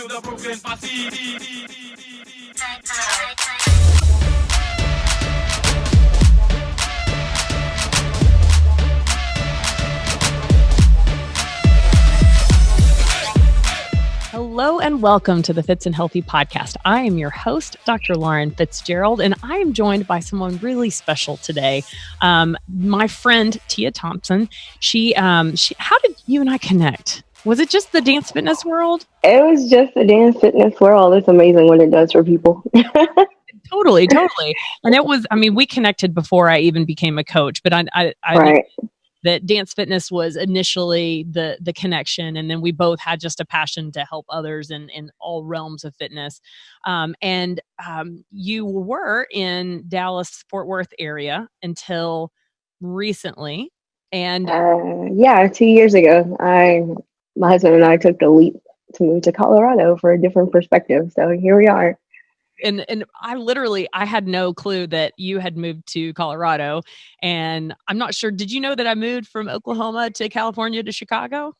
to the broken posse. Hello and welcome to the FITz and Healthy podcast. I am your host, Dr. Lauren Fitzgerald, and I am joined by someone really special today. My friend, Tia Thompson. How did you and I connect? Was it just the dance fitness world? It was just the dance fitness world. It's amazing what it does for people. Totally. And it was, we connected before I even became a coach, but I Right. that dance fitness was initially the connection. And then we both had just a passion to help others in all realms of fitness. And you were in Dallas, Fort Worth area until recently. And 2 years ago, my husband and I took the leap to move to Colorado for a different perspective. So here we are. And I had no clue that you had moved to Colorado. And I'm not sure, did you know that I moved from Oklahoma to California to Chicago?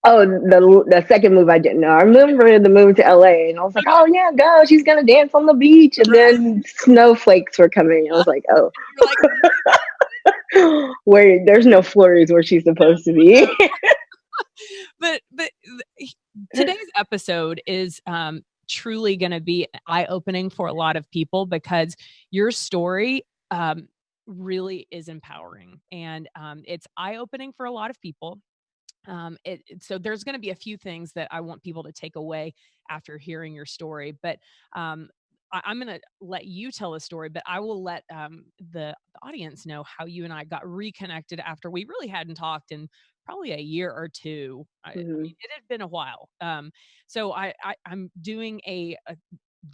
Oh, the second move I didn't know. I remember the move to LA and I was like, oh yeah, go. She's going to dance on the beach. And then snowflakes were coming. I was like, oh, where there's no flurries where she's supposed to be. But today's episode is truly going to be eye-opening for a lot of people because your story really is empowering, and it's eye-opening for a lot of people. So there's going to be a few things that I want people to take away after hearing your story, but I'm going to let you tell a story, but I will let the audience know how you and I got reconnected after we really hadn't talked in probably a year or two. I mean, it had been a while. So I'm doing a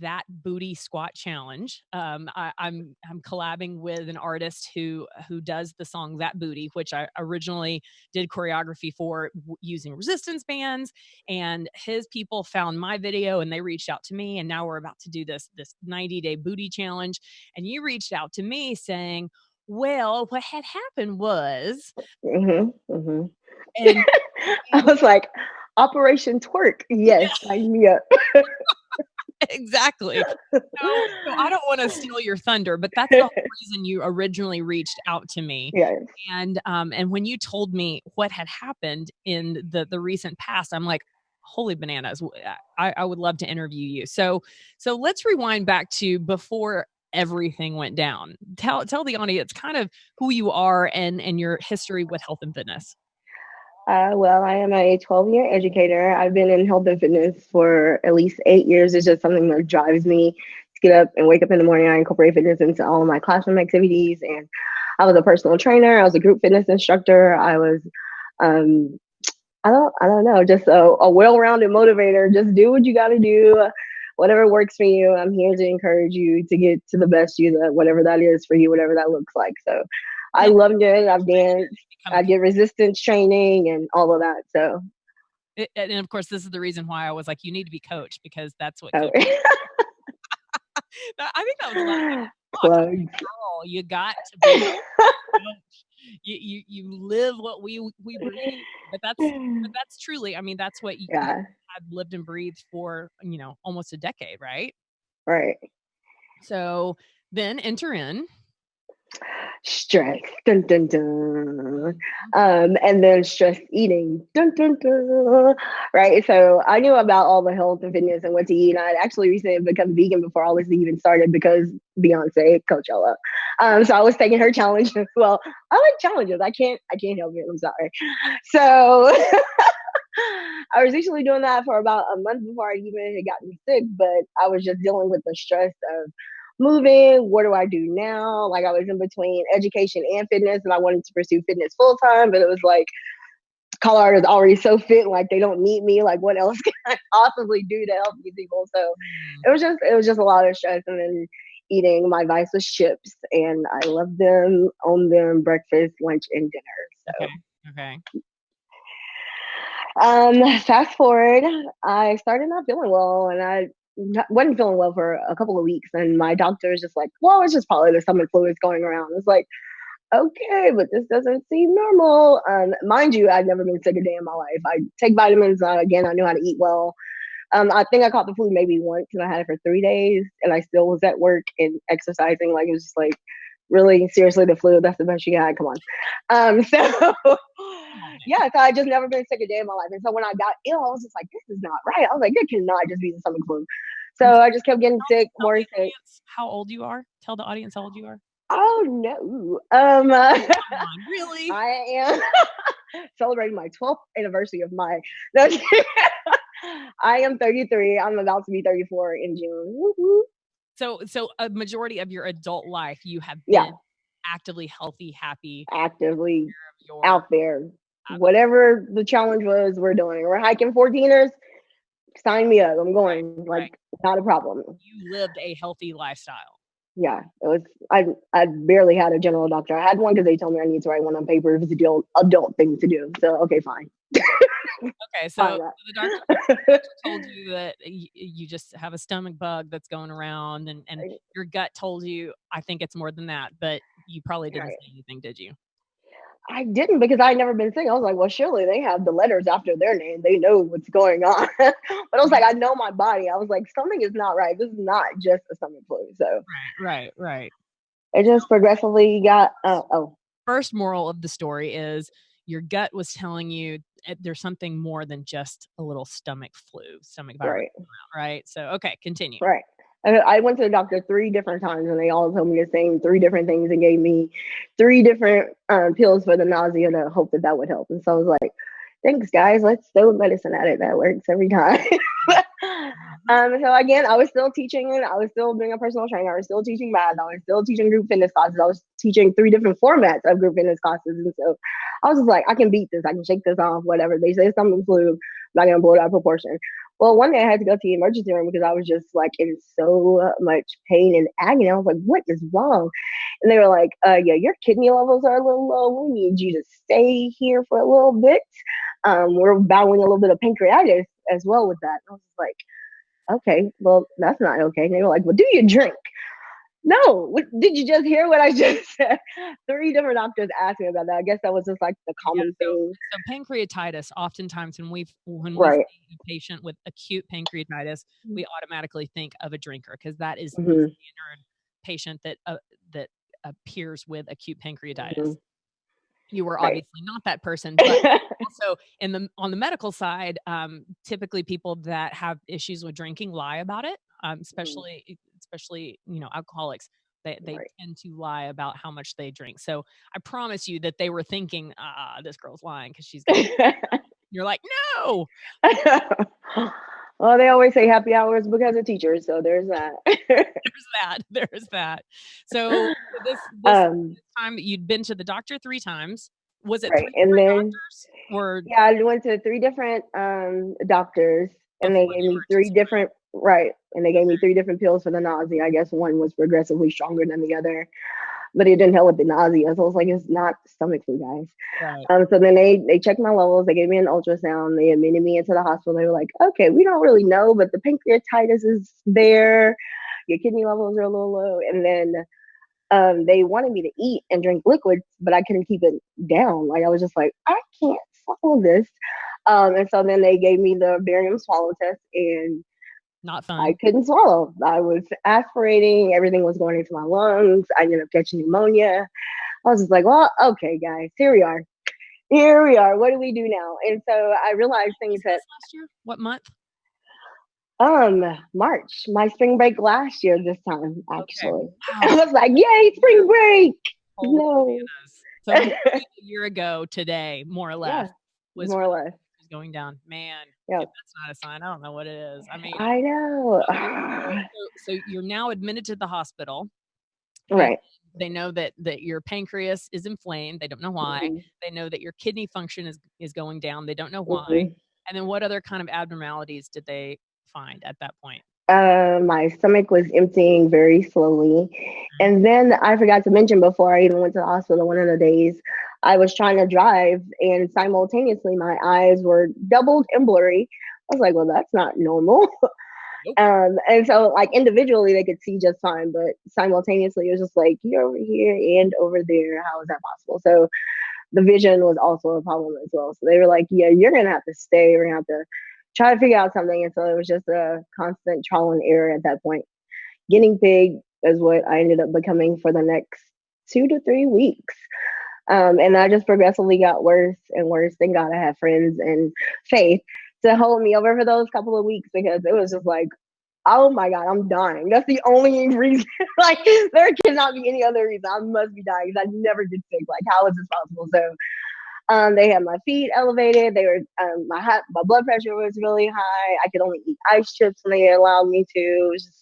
that booty squat challenge. I'm collabing with an artist who does the song That Booty, which I originally did choreography for using resistance bands, and his people found my video and they reached out to me, and now we're about to do this 90-day booty challenge. And you reached out to me saying, well, what had happened was, and I was like, Operation Twerk. Yes, sign me up. Exactly. So I don't want to steal your thunder, but that's the whole reason you originally reached out to me. Yes. And when you told me what had happened in the recent past, I'm like, holy bananas. I would love to interview you. So let's rewind back to before everything went down. Tell the audience kind of who you are and your history with health and fitness. Well, I am a 12-year educator. I've been in health and fitness for at least 8 years. It's just something that drives me to get up and wake up in the morning. I incorporate fitness into all of my classroom activities. And I was a personal trainer. I was a group fitness instructor. I was, I don't know, just a well-rounded motivator. Just do what you got to do. Whatever works for you. I'm here to encourage you to get to the best you, that whatever that is for you, whatever that looks like. So I loved it. I've danced. I did resistance training and all of that. So, and of course, this is the reason why I was like, you need to be coached, because that's what. Oh. I think that was a lot of girl, you got to be coached. You live what we breathe, but that's truly. I mean, that's what you have lived and breathed for almost a decade, right? Right. So then enter in stress, dun dun dun, and then stress eating, dun dun dun. Right. So I knew about all the health and fitness and what to eat. I'd actually recently become vegan before all this even started because Beyonce, Coachella. So I was taking her challenge as well. I like challenges. I can't help it. I'm sorry. So I was actually doing that for about a month before I even had gotten sick, but I was just dealing with the stress of moving. What do I do now? Like, I was in between education and fitness, and I wanted to pursue fitness full time, but it was like, Colorado is already so fit, like they don't need me. Like, what else can I possibly do to help these people? So it was just a lot of stress. And then eating, my vice was chips, and I love them, own them, breakfast, lunch, and dinner. So okay. Fast forward, I started not feeling well, and I wasn't feeling well for a couple of weeks, and my doctor was just like, well, it's just probably the stomach fluids going around. It's like, okay, but this doesn't seem normal. Mind you, I'd never been sick a day in my life. I take vitamins. Again, I knew how to eat well. I think I caught the flu maybe once, and I had it for 3 days, and I still was at work and exercising. Like, it was just like, really, seriously, the flu, that's the best you got. Come on. So yeah, so I just never been sick a day in my life. And so when I got ill, I was just like, this is not right. I was like, it cannot just be the stomach flu. So I just kept getting sick, more sick. How old you are? Tell the audience how old you are. Oh no. Really? I am celebrating my 12th anniversary of my I am 33. I'm about to be 34 in June. Woo-hoo. So a majority of your adult life, you have been actively healthy, happy, actively out there. Whatever the challenge was, we're doing it. We're hiking 14ers. Sign me up. I'm going. Like, not a problem. You lived a healthy lifestyle. Yeah, it was. I barely had a general doctor. I had one because they told me I need to write one on paper. It was the adult thing to do. So okay, fine. Okay, so the doctor told you that you just have a stomach bug that's going around, and your gut told you, I think it's more than that, but you probably didn't say anything, did you? I didn't, because I never been sick. I was like, well, surely they have the letters after their name. They know what's going on. But I was like, I know my body. I was like, something is not right. This is not just a stomach flu. So right. It just progressively got. First moral of the story is your gut was telling you there's something more than just a little stomach virus, right? So okay, continue. Right. I went to the doctor 3 different times, and they all told me the same 3 different things, and gave me 3 different pills for the nausea to hope that would help. And so I was like, thanks, guys. Let's throw medicine at it. That works every time. So again, I was still teaching, and I was still being a personal trainer. I was still teaching math. I was still teaching group fitness classes. I was teaching 3 different formats of group fitness classes. And so I was just like, I can beat this. I can shake this off, whatever. They say something flu. I'm not going to blow it out of proportion. Well, one day I had to go to the emergency room because I was just like in so much pain and agony. I was like, what is wrong? And they were like, yeah, your kidney levels are a little low. We need you to stay here for a little bit. We're battling a little bit of pancreatitis as well with that. And I was like, okay, well, that's not okay. And they were like, well, do you drink? No, did you just hear what I just said? 3 different doctors asked me about that. I guess that was just like the common thing. So pancreatitis, oftentimes when we see a patient with acute pancreatitis, we automatically think of a drinker, because that is the standard patient that appears with acute pancreatitis. You were obviously not that person, but also on the medical side, typically people that have issues with drinking lie about it, especially alcoholics. They tend to lie about how much they drink. So I promise you that they were thinking, this girl's lying because she's you're like, no. Well, they always say happy hours because of teachers, so there's that. There's that. So this time you'd been to the doctor 3 times. Was it 3 different doctors? Or yeah, I went to 3 different doctors, and they gave me 3 different and they gave me 3 different pills for the nausea. I guess one was progressively stronger than the other, but it didn't help with the nausea. So I was like, it's not stomach flu, guys. So then they checked my levels. They gave me an ultrasound. They admitted me into the hospital. They were like, okay, we don't really know, but the pancreatitis is there. Your kidney levels are a little low. And then they wanted me to eat and drink liquids, but I couldn't keep it down. Like, I was just like, I can't swallow this. And so then they gave me the barium swallow test, and not fun. I couldn't swallow. I was aspirating. Everything was going into my lungs. I ended up catching pneumonia. I was just like, well, okay, guys, here we are. What do we do now? And so I realized things that last year. What month? March. My spring break last year this time, actually. Okay. Wow. I was like, yay, spring break. No. So a year ago today, more or less. Was more or less going down. Man, if that's not a sign, I don't know what it is. I mean, I know. So you're now admitted to the hospital. Right. They know that your pancreas is inflamed. They don't know why. They know that your kidney function is going down. They don't know why. And then what other kind of abnormalities did they find at that point? My stomach was emptying very slowly. And then I forgot to mention, before I even went to the hospital, one of the days I was trying to drive, and simultaneously my eyes were doubled and blurry. I was like, well, that's not normal. Nope. And so, like, individually they could see just fine, but simultaneously it was just like, you're over here and over there. How is that possible? So the vision was also a problem as well. So they were like, yeah, you're gonna have to stay. We're gonna have to try to figure out something. And so it was just a constant trial and error at that point. Guinea pig is what I ended up becoming for the next 2 to 3 weeks. And I just progressively got worse and worse. Thank God I had friends and faith to hold me over for those couple of weeks, because it was just like, oh my God, I'm dying. That's the only reason. Like, there cannot be any other reason. I must be dying because I never get sick. Like, how is this possible? So they had my feet elevated. They were my blood pressure was really high. I could only eat ice chips when they allowed me to. It was just,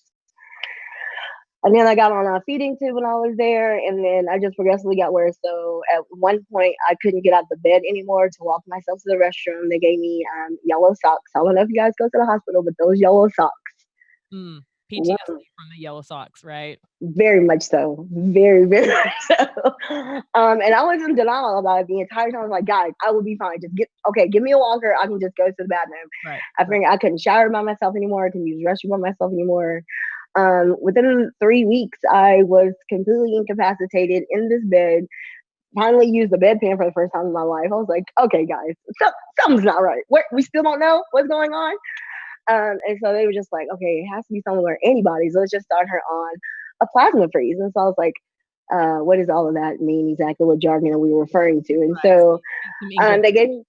and then I got on a feeding tube when I was there, and then I just progressively got worse. So at one point, I couldn't get out of the bed anymore to walk myself to the restroom. They gave me yellow socks. I don't know if you guys go to the hospital, but those yellow socks. PTSD from the yellow socks, right? Very much so. Very, very much so. And I was in denial about it the entire time. I was like, guys, I will be fine. Just give me a walker. I can just go to the bathroom. Right. I figured I couldn't shower by myself anymore. I couldn't use the restroom by myself anymore. Within 3 weeks, I was completely incapacitated in this bed. Finally used the bedpan for the first time in my life. I was like, okay, guys, something's not right. We still don't know what's going on. And so they were just like, okay, it has to be someone with antibodies. Let's just start her on a plasma freeze. And so I was like, what does all of that mean exactly? What jargon are we referring to? And so they gave me,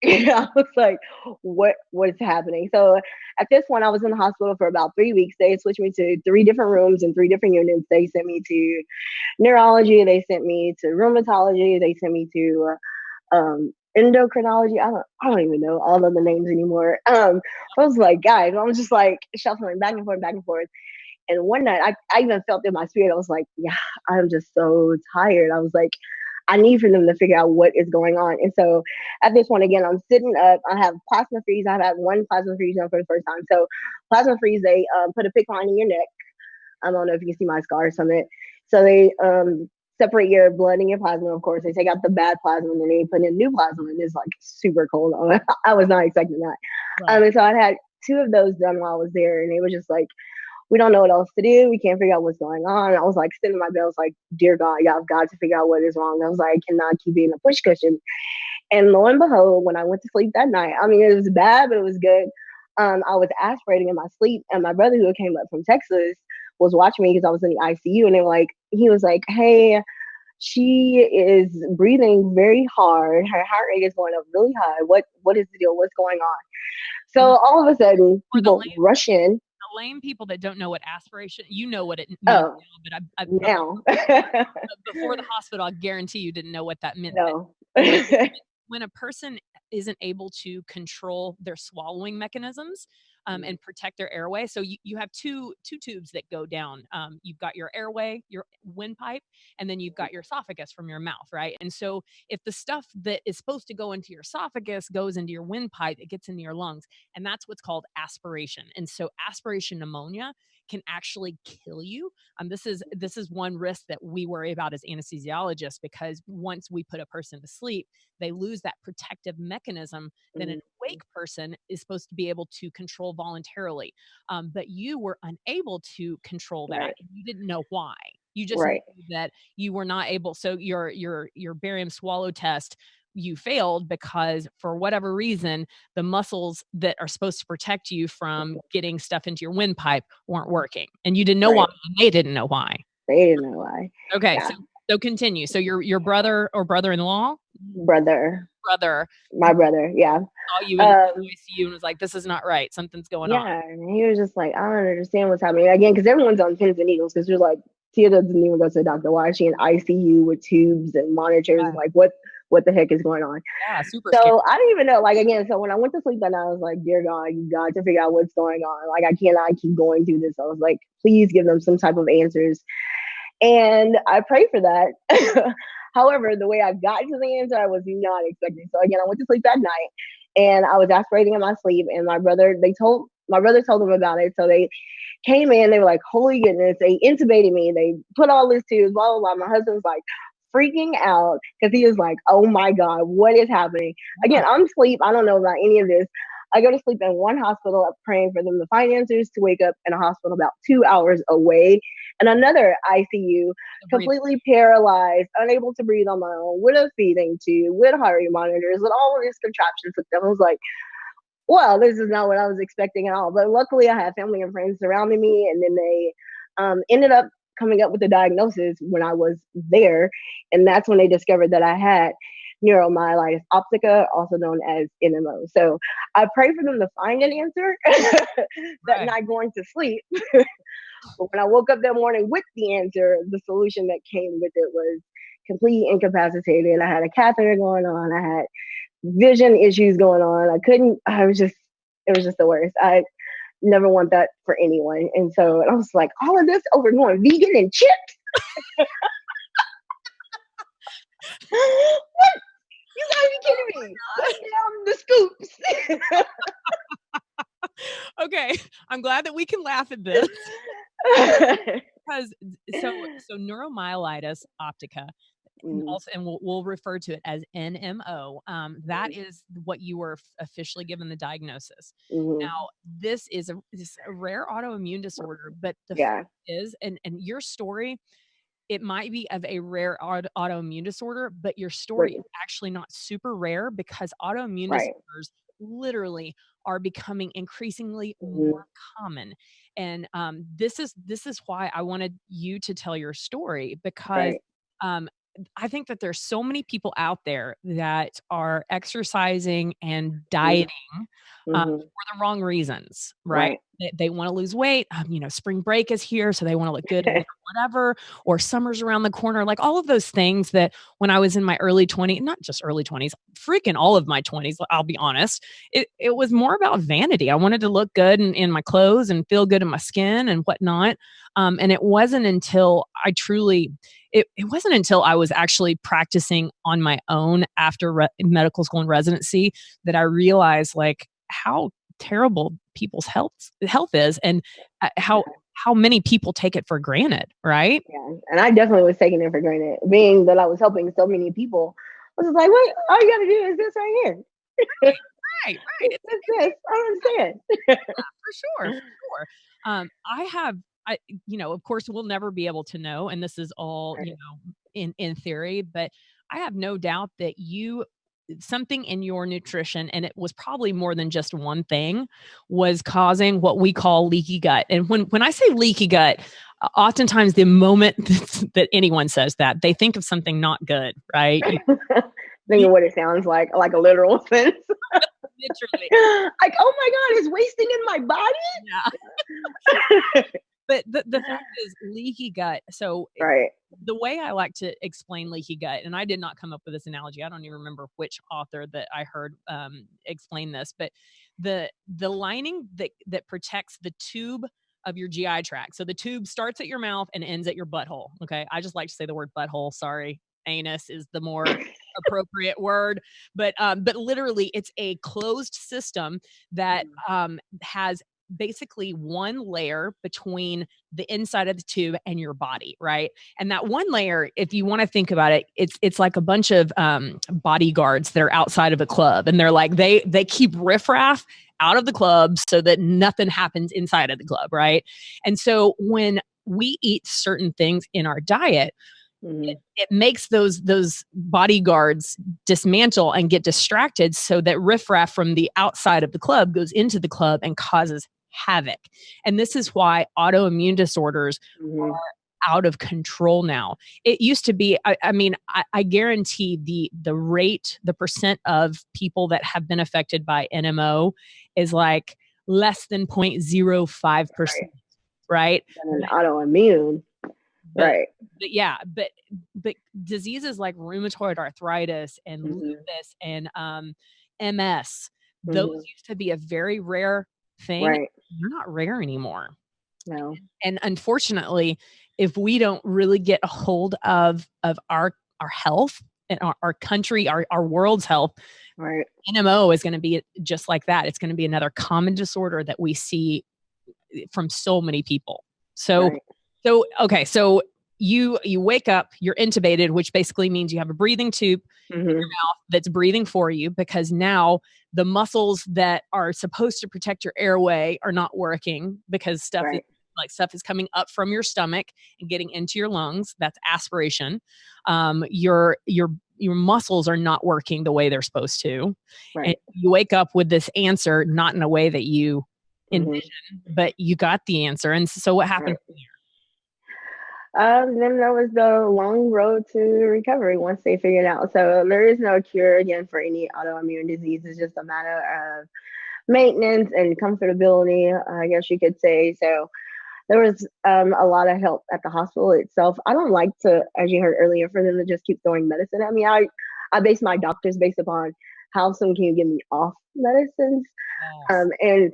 I was like, what is happening? So at this point, I was in the hospital for about 3 weeks. They switched me to 3 different rooms and 3 different units. They sent me to neurology. They sent me to rheumatology. They sent me to endocrinology. I don't even know all of the names anymore. I was like, guys, I was just like shuffling back and forth, back and forth. And one night I even felt in my spirit, I was like, yeah, I'm just so tired. I was like, I need for them to figure out what is going on. And so at this point, again, I'm sitting up. I have plasma freeze. I've had one plasma freeze now for the first time. So plasma freeze, they put a PICC line in your neck. I don't know if you can see my scars from it. So they separate your blood and your plasma. Of course, they take out the bad plasma and then they put in new plasma, and it's like super cold. I was not expecting that. Right. And so I had 2 of those done while I was there, and they were just like, we don't know what else to do. We can't figure out what's going on. And I was like sitting in my bed. I was like, dear God, y'all have got to figure out what is wrong. I was like, I cannot keep being a push cushion. And lo and behold, when I went to sleep that night, I mean, it was bad, but it was good. I was aspirating in my sleep, and my brother, who came up from Texas, was watching me because I was in the ICU, and he was like, hey, she is breathing very hard. Her heart rate is going up really high. What is the deal? What's going on? So all of a sudden, people rush in. The lame people that don't know what aspiration, you know what it means now, but now. Before the hospital, I guarantee you didn't know what that meant. No. When a person isn't able to control their swallowing mechanisms and protect their airway. So you have two tubes that go down. You've got your airway, your windpipe, and then you've got your esophagus from your mouth, right? And so if the stuff that is supposed to go into your esophagus goes into your windpipe, it gets into your lungs. And that's what's called aspiration. And so aspiration pneumonia can actually kill you. This is one risk that we worry about as anesthesiologists, because once we put a person to sleep, they lose that protective mechanism that an awake person is supposed to be able to control voluntarily. But you were unable to control that. Right. And you didn't know why. You just knew that you were not able. So your barium swallow test, you failed because for whatever reason, the muscles that are supposed to protect you from getting stuff into your windpipe weren't working. And you didn't know why, and they didn't know why. They didn't know why. Okay. Yeah. So continue. So your brother or brother-in-law? Brother. My brother, yeah. Saw you in the ICU and was like, this is not right. Something's going on. Yeah. And he was just like, I don't understand what's happening. Again, because everyone's on pins and needles, because you're like, Tia doesn't even go to the doctor. Why is she in ICU with tubes and monitors? Yeah. Like, what the heck is going on? Yeah, super So scary. I didn't even know. Like, again, so when I went to sleep that night, I was like, dear God, you got to figure out what's going on. Like, I cannot keep going through this. I was like, please give them some type of answers. And I prayed for that. However, the way I got to the answer, I was not expecting. So again, I went to sleep that night, and I was aspirating in my sleep. And my brother told them about it. So they came in. They were like, "Holy goodness!" They intubated me. They put all this tubes. Blah blah blah. My husband's like freaking out because he was like, "Oh my God, what is happening?" Again, I'm asleep. I don't know about any of this. I go to sleep in one hospital praying for them to find answers, to wake up in a hospital about 2 hours away, and another ICU, completely paralyzed, unable to breathe on my own, with a feeding tube, with heart rate monitors, with all of these contraptions with them. I was like, well, this is not what I was expecting at all. But luckily, I had family and friends surrounding me, and then they ended up coming up with the diagnosis when I was there, and that's when they discovered that I had neuromyelitis optica, also known as NMO. So I pray for them to find an answer that night going to sleep. But when I woke up that morning with the answer, the solution that came with it was completely incapacitated. I had a catheter going on. I had vision issues going on. It was just the worst. I never want that for anyone. And so I was like, all of this over going vegan and chips? What? You gotta be kidding me. Put down the scoops. Okay. I'm glad that we can laugh at this. Because so neuromyelitis optica, also, and we'll refer to it as NMO. That is what you were officially given the diagnosis. Now, this is a rare autoimmune disorder, but the fact is, and your story, it might be of a rare autoimmune disorder, but your story is actually not super rare because autoimmune disorders literally are becoming increasingly more common. And this is why I wanted you to tell your story, because I think that there's so many people out there that are exercising and dieting for the wrong reasons, right? They want to lose weight. Spring break is here, so they want to look good or whatever, or summer's around the corner. Like all of those things that when I was in my early 20s, not just early 20s, freaking all of my 20s, I'll be honest, it was more about vanity. I wanted to look good in my clothes and feel good in my skin and whatnot. And it wasn't until it wasn't until I was actually practicing on my own after medical school and residency that I realized like how terrible people's health is, and how many people take it for granted, right? Yeah, and I definitely was taking it for granted, being that I was helping so many people. I was just like, wait, all you got to do is this right here. Right. It's this. I understand. For sure. Of course, we'll never be able to know, and this is all, in theory, but I have no doubt that something in your nutrition, and it was probably more than just one thing, was causing what we call leaky gut. And when I say leaky gut, oftentimes the moment that anyone says that, they think of something not good, right? Think of what it sounds like a literal sense. Literally. Like, oh my God, it's wasting in my body? Yeah. But the fact is leaky gut. So the way I like to explain leaky gut, and I did not come up with this analogy. I don't even remember which author that I heard explain this, but the lining that protects the tube of your GI tract. So the tube starts at your mouth and ends at your butthole. Okay. I just like to say the word butthole. Sorry. Anus is the more appropriate word, but literally it's a closed system that has basically one layer between the inside of the tube and your body, right? And that one layer, if you want to think about it, it's like a bunch of bodyguards that are outside of a club, and they're like they keep riffraff out of the club so that nothing happens inside of the club, right? And so when we eat certain things in our diet, it makes those bodyguards dismantle and get distracted so that riffraff from the outside of the club goes into the club and causes havoc. And this is why autoimmune disorders are out of control now. It used to be, I guarantee the percent of people that have been affected by NMO is like less than 0.05%, right? And an autoimmune. But diseases like rheumatoid arthritis and lupus and MS, those used to be a very rare thing. They're not rare anymore. No. And unfortunately, if we don't really get a hold of our health and our country, our world's health, NMO is going to be just like that. It's going to be another common disorder that we see from so many people. So you wake up, you're intubated, which basically means you have a breathing tube in your mouth that's breathing for you, because now the muscles that are supposed to protect your airway are not working because stuff is coming up from your stomach and getting into your lungs. That's aspiration. Your your muscles are not working the way they're supposed to. Right. And you wake up with this answer, not in a way that you envision, but you got the answer. And so what happened from there? Then there was the long road to recovery once they figured out. So there is no cure again for any autoimmune disease. It's just a matter of maintenance and comfortability, I guess you could say. So there was a lot of help at the hospital itself. I don't like to, as you heard earlier, for them to just keep throwing medicine at me. I base my doctors based upon how soon can you get me off medicines. And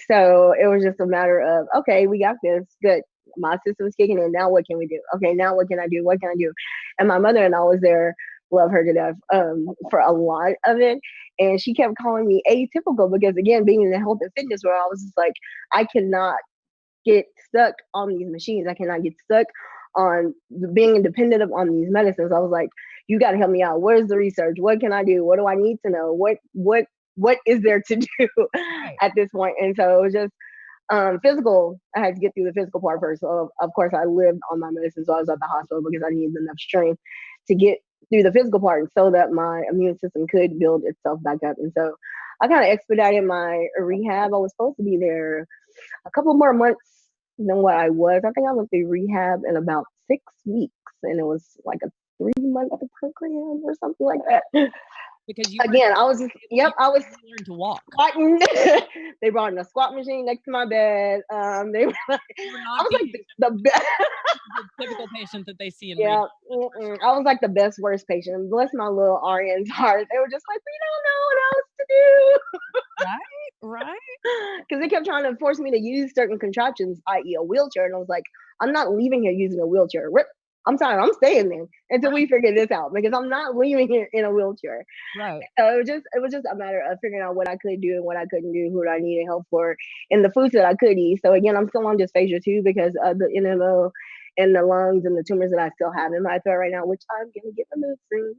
so it was just a matter of, okay, we got this, good. My system's kicking in. Now what can we do? Okay, now what can I do? What can I do? And my mother-in-law was there, love her to death, for a lot of it. And she kept calling me atypical because, again, being in the health and fitness world, I was just like, I cannot get stuck on these machines. I cannot get stuck on being dependent on these medicines. I was like, you got to help me out. Where's the research? What can I do? What do I need to know? What is there to do at this point? And so it was just physical. I had to get through the physical part first. So of course I lived on my medicine. So I was at the hospital because I needed enough strength to get through the physical part so that my immune system could build itself back up. And so I kind of expedited my rehab. I was supposed to be there a couple more months than what I was. I think I went through rehab in about 6 weeks, and it was like a 3-month program or something like that. Because I was learned to walk. Squatting. They brought in a squat machine next to my bed. They were like, I was like the best. The typical patient that they see in I was like the best worst patient. Bless my little RN's heart. They were just like, we don't know what else to do. Right. Because they kept trying to force me to use certain contraptions, i.e. a wheelchair. And I was like, I'm not leaving here using a wheelchair. I'm sorry, I'm staying there until we figure this out because I'm not leaving here in a wheelchair. Right. So it was just a matter of figuring out what I could do and what I couldn't do, who I needed help for, and the foods that I could eat. So again, I'm still on dysphagia too because of the NMO and the lungs and the tumors that I still have in my throat right now, which I'm gonna get removed soon.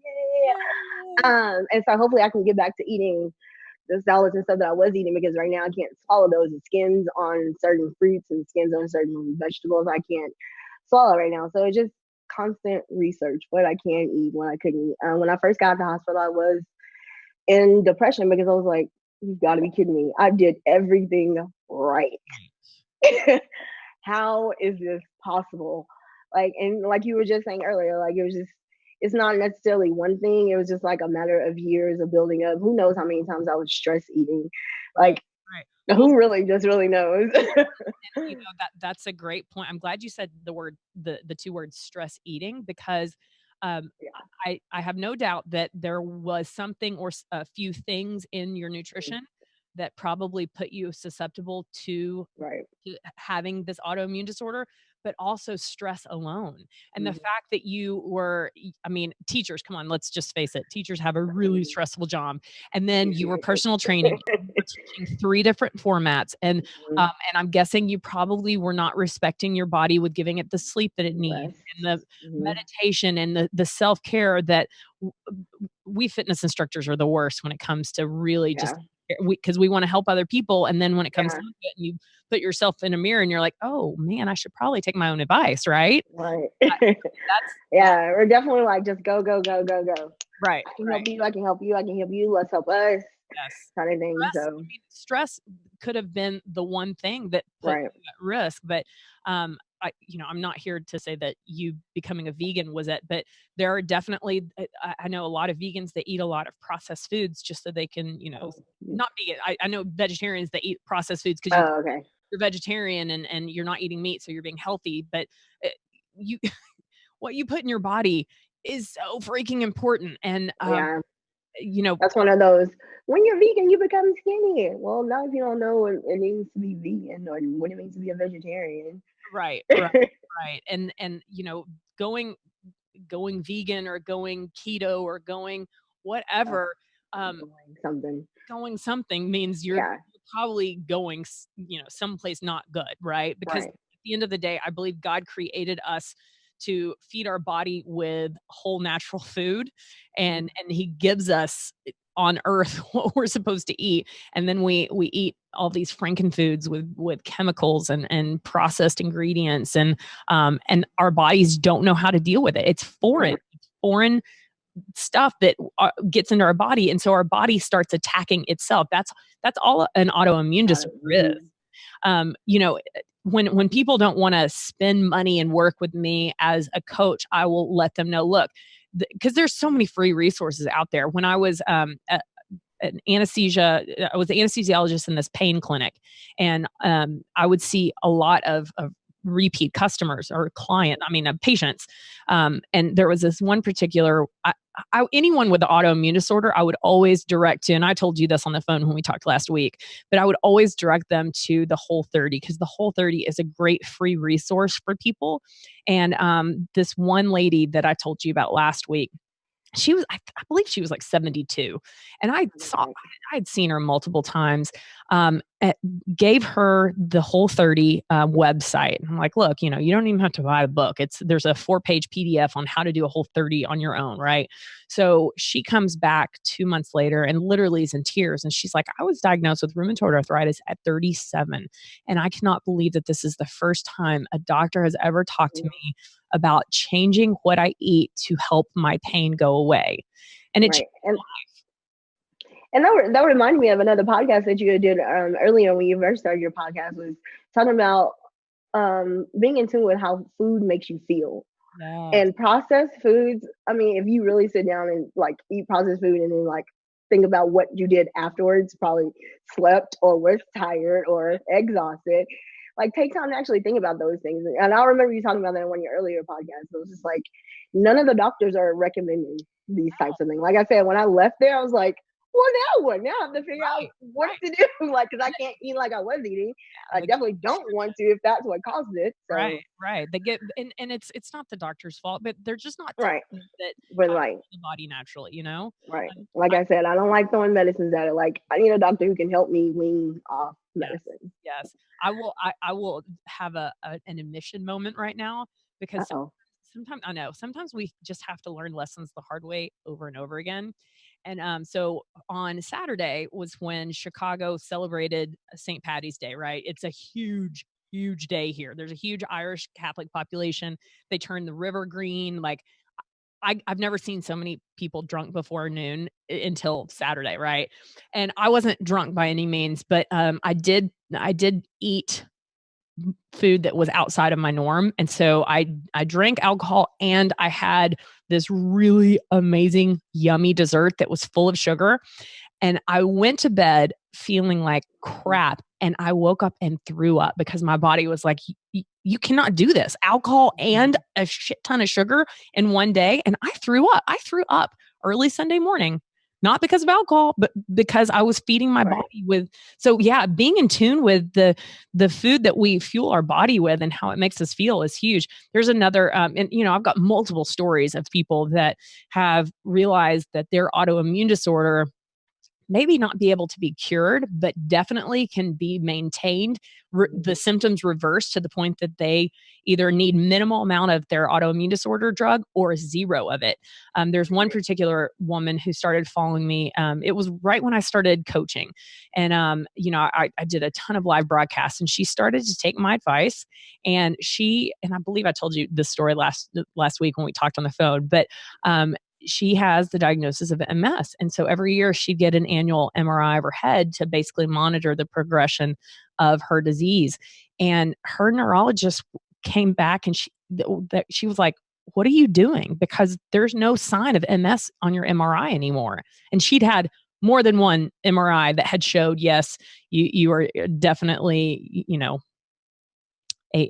Yeah. And so hopefully I can get back to eating the salads and stuff that I was eating because right now I can't swallow those. The skins on certain fruits and skins on certain vegetables I can't swallow right now. So it's just constant research, what I can eat, what I couldn't eat. When I first got to the hospital, I was in depression because I was like, you've got to be kidding me. I did everything right. How is this possible? And like you were just saying earlier, it's not necessarily one thing. It was just like a matter of years of building up. Who knows how many times I was stress eating? Who really knows? And, that's a great point. I'm glad you said the two words stress eating because I have no doubt that there was something or a few things in your nutrition that probably put you susceptible to having this autoimmune disorder, but also stress alone. And the fact that you were, teachers, come on, let's just face it. Teachers have a really stressful job. And then you were personal training, you were teaching 3 different formats. And I'm guessing you probably were not respecting your body with giving it the sleep that it needs and the meditation and the self-care that we fitness instructors are the worst when it comes to really just because we want to help other people. And then when it comes to it, you put yourself in a mirror and you're like, oh man, I should probably take my own advice. Right. We're definitely like, just go. Right. I can help you. I can help you. I can help you. Let's help us. Yes. Kind of thing. Stress could have been the one thing that put you at risk, but, I'm not here to say that you becoming a vegan was it, but there are definitely, I know a lot of vegans that eat a lot of processed foods just so they can, not vegan. I know vegetarians that eat processed foods because you're vegetarian and you're not eating meat, so you're being healthy. But what you put in your body is so freaking important. And that's one of those. When you're vegan, you become skinny. Well, not if you don't know what it means to be vegan or what it means to be a vegetarian. Right. And going vegan or going keto or going whatever, going something means you're probably going, someplace not good, right? Because at the end of the day, I believe God created us to feed our body with whole natural food, and he gives us on earth what we're supposed to eat, and then we eat all these frankenfoods with chemicals and processed ingredients, and our bodies don't know how to deal with it. It's foreign stuff that gets into our body. And so our body starts attacking itself. That's all an autoimmune disorder is. You know, when people don't want to spend money and work with me as a coach, I will let them know, look, because there's so many free resources out there. When I was an anesthesia, I was the anesthesiologist in this pain clinic, and I would see a lot of repeat customers or patients. And there was this one particular, anyone with the autoimmune disorder, I would always direct to, and I told you this on the phone when we talked last week, but I would always direct them to the Whole30, because the Whole30 is a great free resource for people. And this one lady that I told you about last week, she was, I believe she was like 72. And I'd seen her multiple times, gave her the Whole30 website. I'm like, look, you don't even have to buy a book. There's a 4-page PDF on how to do a Whole30 on your own. Right. So she comes back 2 months later and literally is in tears. And she's like, I was diagnosed with rheumatoid arthritis at 37. And I cannot believe that this is the first time a doctor has ever talked to me about changing what I eat to help my pain go away. And it and that reminded me of another podcast that you did earlier when you first started your podcast, was talking about being in tune with how food makes you feel. Yeah. And processed foods, I mean, if you really sit down and like eat processed food and then like think about what you did afterwards, probably slept or was tired or exhausted, like take time to actually think about those things. And I remember you talking about that in one of your earlier podcasts. It was just like, none of the doctors are recommending these types of things. Like I said, when I left there, I was like, well, now what? Now I have to figure out what to do. Like, because I can't eat like I was eating. I definitely don't want to if that's what caused it. So. Right. They get, and it's not the doctor's fault, but they're just not right. That the body naturally, Right. Like I said, I don't like throwing medicines at it. Like, I need a doctor who can help me wean off medicine. Yes. I will have an admission moment right now, because sometimes we just have to learn lessons the hard way over and over again. And so on Saturday was when Chicago celebrated St. Patty's Day, right? It's a huge day here. There's a huge Irish Catholic population. They turn the river green. Like, I've never seen so many people drunk before noon until Saturday, right? And I wasn't drunk by any means, but I did eat food that was outside of my norm. And so I drank alcohol, and I had this really amazing, yummy dessert that was full of sugar. And I went to bed feeling like crap. And I woke up and threw up, because my body was like, you cannot do this. Alcohol and a shit ton of sugar in one day. And I threw up. I threw up early Sunday morning. Not because of alcohol, but because I was feeding my body with. So yeah, being in tune with the food that we fuel our body with and how it makes us feel is huge. There's another, and I've got multiple stories of people that have realized that their autoimmune disorder maybe not be able to be cured, but definitely can be maintained, the symptoms reversed to the point that they either need minimal amount of their autoimmune disorder drug or zero of it. There's one particular woman who started following me. It was right when I started coaching. And, I did a ton of live broadcasts, and she started to take my advice. And I believe I told you this story last week when we talked on the phone, but she has the diagnosis of MS. And so every year she'd get an annual MRI of her head to basically monitor the progression of her disease. And her neurologist came back, and she was like, what are you doing? Because there's no sign of MS on your MRI anymore. And she'd had more than one MRI that had showed, yes, you are definitely,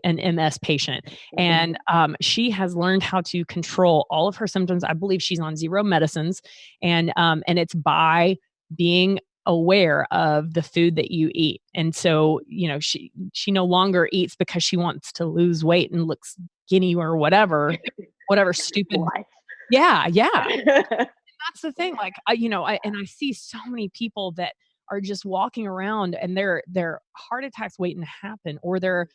an MS patient. And she has learned how to control all of her symptoms. I believe she's on zero medicines. And it's by being aware of the food that you eat. And so, she no longer eats because she wants to lose weight and look skinny or whatever stupid. Yeah. That's the thing. Like, I see so many people that are just walking around, and their heart attacks waiting to happen, or their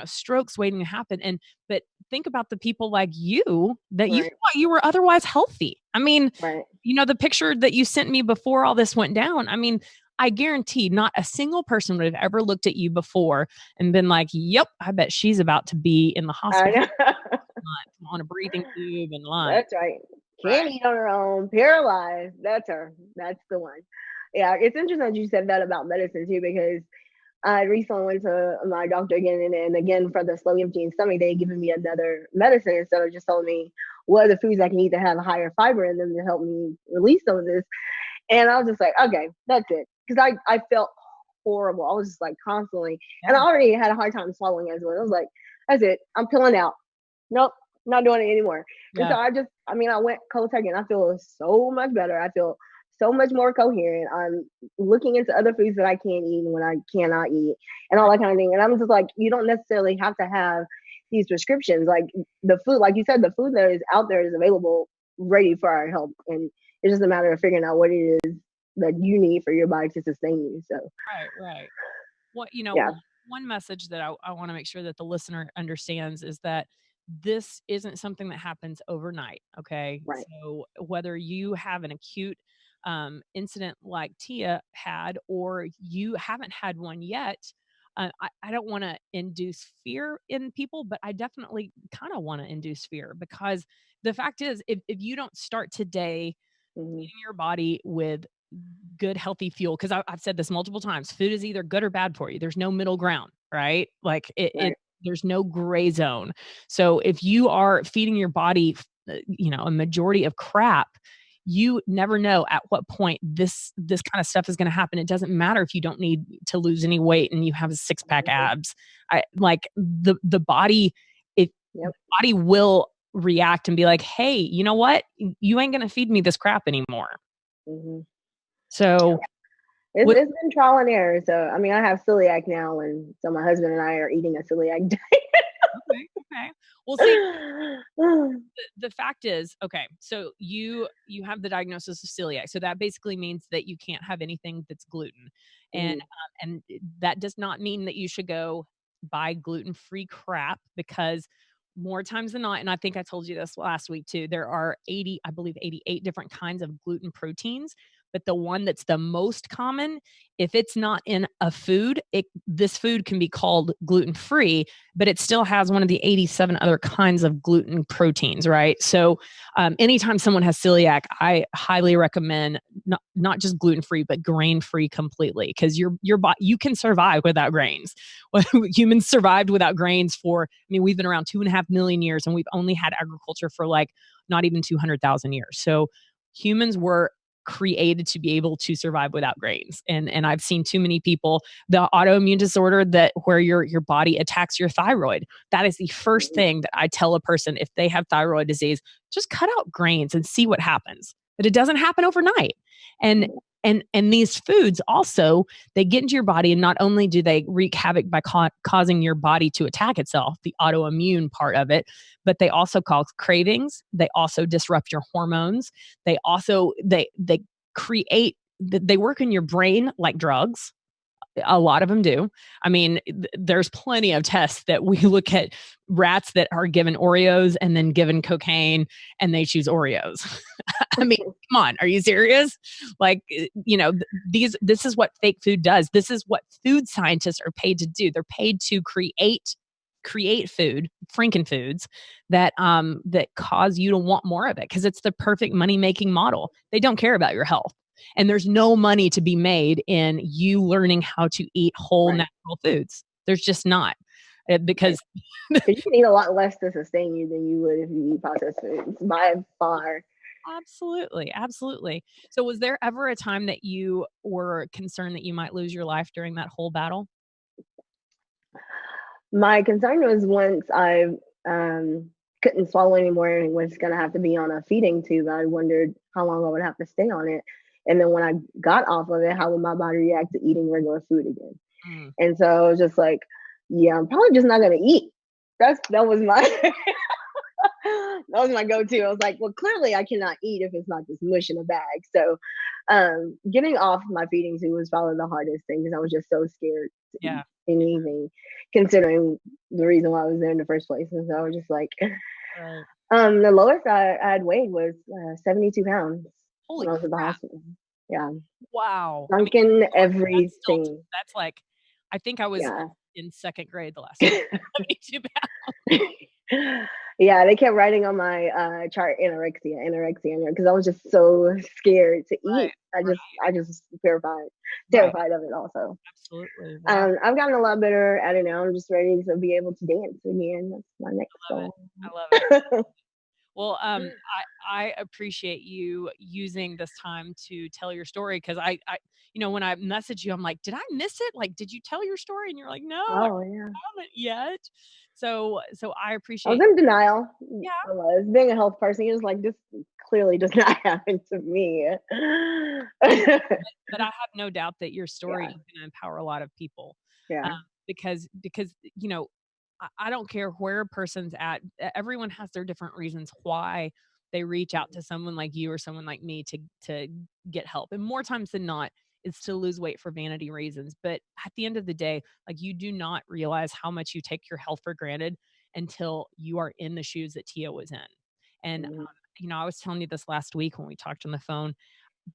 strokes waiting to happen. But think about the people like you that you thought you were otherwise healthy. I mean, the picture that you sent me before all this went down. I mean, I guarantee not a single person would have ever looked at you before and been like, yep, I bet she's about to be in the hospital on a breathing tube and lunch. That's right. Can't eat on her own, paralyzed. That's her. That's the one. Yeah, it's interesting that you said that about medicine too, because I recently went to my doctor again, and again for the slow emptying stomach, they given me another medicine instead of just telling me what are the foods I can eat that have higher fiber in them to help me release some of this. And I was just like, okay, that's it, because I felt horrible. I was just like constantly, and I already had a hard time swallowing as well. I was like, that's it, I'm peeling out. Nope, not doing it anymore. And so I went cold turkey, and I feel so much better. I feel so much more coherent. I'm looking into other foods that I can't eat and when I cannot eat, and all that kind of thing. And I'm just like, you don't necessarily have to have these prescriptions. Like the food, like you said, the food that is out there is available, ready for our help, and it's just a matter of figuring out what it is that you need for your body to sustain you. So, Right. What yeah, one message that I want to make sure that the listener understands is that this isn't something that happens overnight. Okay. right. So whether you have an acute incident like Tia had, or you haven't had one yet, I don't want to induce fear in people, but I definitely kind of want to induce fear, because the fact is, if you don't start today Hmm. feeding your body with good healthy fuel, because I've said this multiple times, food is either good or bad for you. There's no middle ground, right? Like it Right. there's no gray zone. So if you are feeding your body a majority of crap, you never know at what point this kind of stuff is going to happen. It doesn't matter if you don't need to lose any weight and you have a six pack Hmm. abs. I like the body, it the Yep. body will react and be like, hey, you know what, you ain't going to feed me this crap anymore. Hmm. So what? It's been trial and error. So I have celiac now, and so my husband and I are eating a celiac diet. Okay. Well, see, the fact is, okay, so you have the diagnosis of celiac. So that basically means that you can't have anything that's gluten. And Mhm. that does not mean that you should go buy gluten-free crap, because more times than not, and I think I told you this last week too, there are 80, I believe 88 different kinds of gluten proteins, but the one that's the most common, if it's not in a food, this food can be called gluten-free, but it still has one of the 87 other kinds of gluten proteins, right? So, anytime someone has celiac, I highly recommend not just gluten free, but grain free completely, because your body, you can survive without grains. Humans survived without grains for, I mean, we've been around 2.5 million years, and we've only had agriculture for like not even 200,000 years. So humans were created to be able to survive without grains. And I've seen too many people, the autoimmune disorder that where your body attacks your thyroid. That is the first Mhm. thing that I tell a person if they have thyroid disease, just cut out grains and see what happens. But it doesn't happen overnight. And Mhm. and these foods also, they get into your body, and not only do they wreak havoc by causing your body to attack itself, the autoimmune part of it, but they also cause cravings. They also disrupt your hormones. They also they create, they work in your brain like drugs. A lot of them do. I mean, there's plenty of tests that we look at rats that are given Oreos and then given cocaine, and they choose Oreos. I mean, come on, are you serious? Like, this is what fake food does. This is what food scientists are paid to do. They're paid to create food, Franken foods that cause you to want more of it, because it's the perfect money making model. They don't care about your health. And there's no money to be made in you learning how to eat whole Right. natural foods. There's just not. Right. Because Because you can eat a lot less to sustain you than you would if you eat processed foods by far. absolutely. So was there ever a time that you were concerned that you might lose your life during that whole battle? My concern was once I couldn't swallow anymore and was going to have to be on a feeding tube, I wondered how long I would have to stay on it. And then when I got off of it, how would my body react to eating regular food again? Mm, And so I was just like, yeah, I'm probably just not going to eat. That was my that was my go-to. I was like, well, clearly I cannot eat if it's not just mush in a bag. So getting off my feeding tube was probably the hardest thing, because I was just so scared to eat yeah. anything, considering the reason why I was there in the first place. And so I was just like, Right. the lowest I had weighed was 72 pounds Holy when I was at the crap. hospital. Yeah. Wow. I mean, Sunken that's everything. like, I think I was Yeah. in second grade the last time. 72 pounds. Yeah, they kept writing on my chart anorexia, because I was just so scared to Right. eat. Right. I just was Right. terrified of it also. Absolutely. Wow. I've gotten a lot better at it now. I'm just ready to be able to dance again. That's my next Love it. goal. I love it. Well, I appreciate you using this time to tell your story because when I message you, I'm like, did I miss it? Like, did you tell your story? And you're like, no, I Oh yeah. haven't yet. So I I was appreciate, in denial. yeah, I was being a health person. He was like, this clearly does not happen to me. but I have no doubt that your story Yeah, is going to empower a lot of people, um, yeah. because I don't care where a person's at. Everyone has their different reasons why they reach out to someone like you or someone like me to get help. And more times than not, it's to lose weight for vanity reasons. But at the end of the day, like you do not realize how much you take your health for granted until you are in the shoes that Tia was in. And Mhm. I was telling you this last week when we talked on the phone.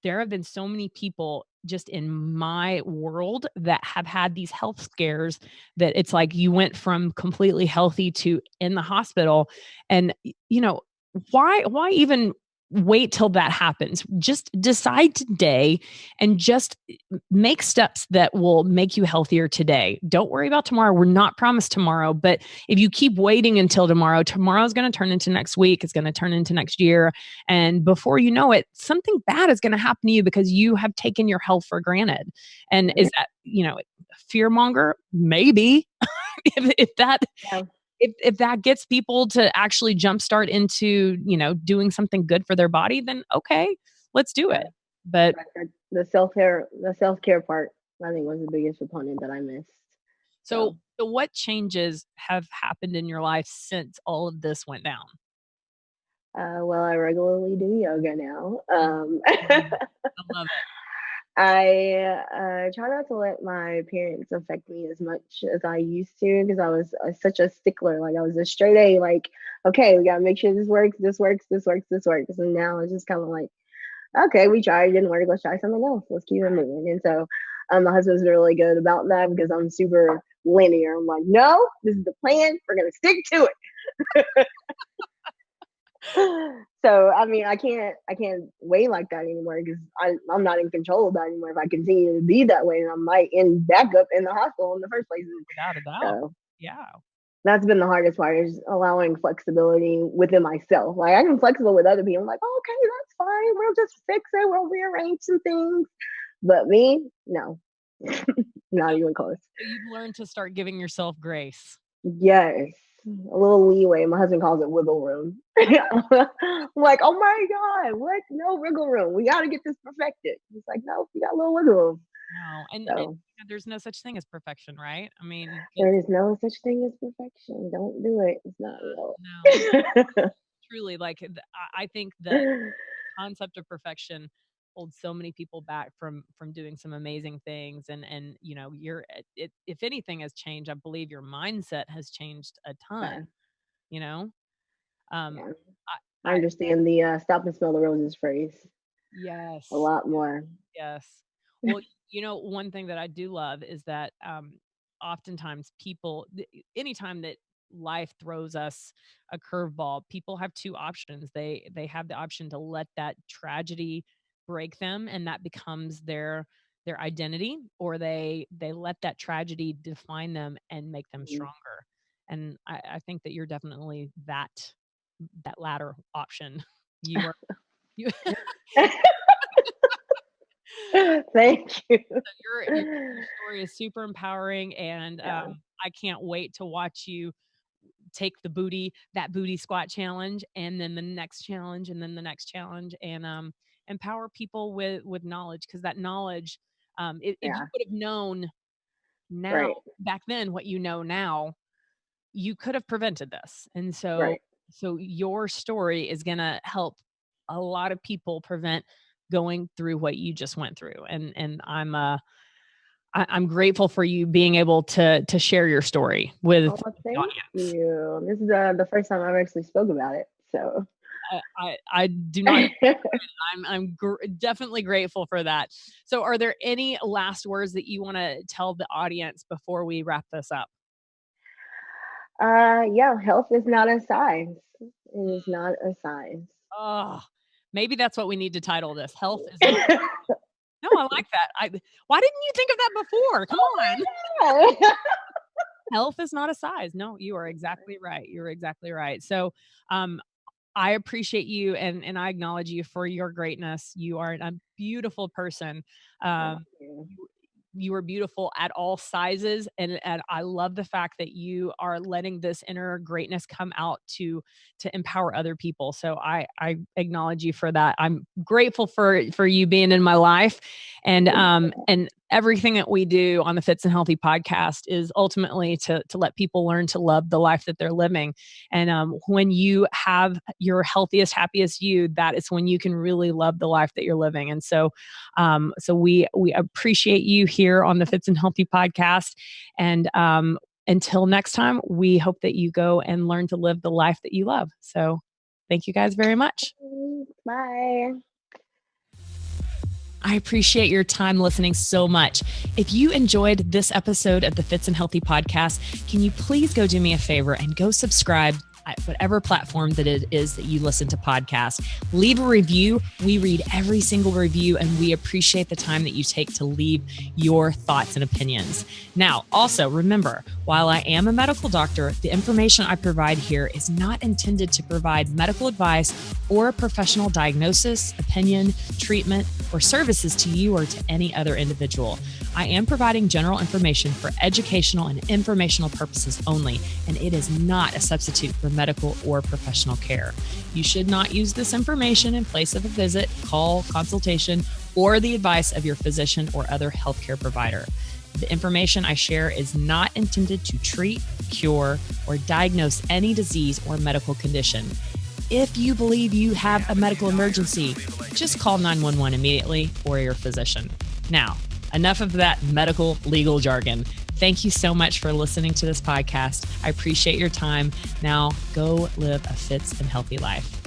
There have been so many people just in my world that have had these health scares that it's like you went from completely healthy to in the hospital. And why even wait till that happens? Just decide today and just make steps that will make you healthier today. Don't worry about tomorrow. We're not promised tomorrow, but if you keep waiting until tomorrow, tomorrow's going to turn into next week, it's going to turn into next year, and before you know it, something bad is going to happen to you because you have taken your health for granted. And is Right. that, fear monger? Maybe. if that Yeah. if that gets people to actually jumpstart into, doing something good for their body, then okay, let's do it. Yeah. But The self care part, I think, was the biggest proponent that I missed. so So, so what changes have happened in your life since all of this went down? well, I regularly do yoga now. Mm, I love it. I try not to let my appearance affect me as much as I used to, because I was such a stickler. Like, I was a straight A, like, okay, we gotta make sure this works, this works, this works, this works. And now it's just kind of like, okay, we tried, it didn't work, let's try something else. Let's keep it moving. And so, my husband's really good about that because I'm super linear. I'm like, no, this is the plan. We're gonna stick to it. So I mean, I can't weigh like that anymore, because I'm not in control of that anymore. If I continue to be that way, then I might end back up in the hospital in the first place. Without a doubt. So Yeah. that's been the hardest part, is allowing flexibility within myself. Like, I can flexible with other people. I'm like, oh, okay, that's fine. We'll just fix it. We'll rearrange some things. But me, no, So not even close. so you've learned to start giving yourself grace. Yes, a little leeway. My husband calls it wiggle room. I'm like, oh my God, what? No wiggle room. We got to get this perfected. He's like, no, we got a little wiggle room. No, and So there's no such thing as perfection, right? I mean, there it's is no such thing as perfection. Don't do it. It's not real. no, truly, like, I think that concept of perfection holds so many people back from doing some amazing things. And if anything has changed, I believe your mindset has changed a ton, Yeah, you know? Um, yeah. I I understand the stop and smell the roses phrase a yes, lot more. yes. Well, one thing that I do love is that, oftentimes anytime that life throws us a curveball, people have two options. They have the option to let that tragedy break them, and that becomes their identity, or they let that tragedy define them and make them Mhm. stronger. And I think that you're definitely that latter option. You are you Thank you. your story is super empowering, and Yeah, I can't wait to watch you take that booty squat challenge, and then the next challenge, and then the next challenge, and empower people with knowledge, because that knowledge, if you yeah, would have known now right, back then what you know now, you could have prevented this. And right. so your story is going to help a lot of people prevent going through what you just went through. And I'm grateful for you being able to share your story with Oh, the thank audience. you. This is the first time I've actually spoke about it. So, I do not. I'm definitely grateful for that. So, are there any last words that you want to tell the audience before we wrap this up? Yeah, health is not a size. It is not a size. Oh, maybe that's what we need to title this. Health is not. No, I like that. Why didn't you think of that before? Come on. Health is not a size. No, you are exactly right. You're exactly right. So, I appreciate you and I acknowledge you for your greatness. You are a beautiful person. Thank Um, you. you are beautiful at all sizes, and I love the fact that you are letting this inner greatness come out to empower other people. So I acknowledge you for that. I'm grateful for you being in my life, and everything that we do on the Fitz and Healthy podcast is ultimately to let people learn to love the life that they're living. And when you have your healthiest, happiest you, that is when you can really love the life that you're living. And so we appreciate you here on the Fitz and Healthy podcast. And until next time, we hope that you go and learn to live the life that you love. So thank you guys very much. Bye. I appreciate your time listening so much. If you enjoyed this episode of the Fitz and Healthy podcast, can you please go do me a favor and go subscribe at whatever platform that it is that you listen to podcasts. Leave a review. We read every single review, and we appreciate the time that you take to leave your thoughts and opinions. Now, also remember, while I am a medical doctor, the information I provide here is not intended to provide medical advice or a professional diagnosis, opinion, treatment, or services to you or to any other individual. I am providing general information for educational and informational purposes only, and it is not a substitute for medical or professional care. You should not use this information in place of a visit, call, consultation, or the advice of your physician or other healthcare provider. The information I share is not intended to treat, cure, or diagnose any disease or medical condition. If you believe you have a medical emergency, just call 911 immediately or your physician. Now, enough of that medical legal jargon. Thank you so much for listening to this podcast. I appreciate your time. Now go live a Fitz and Healthy life.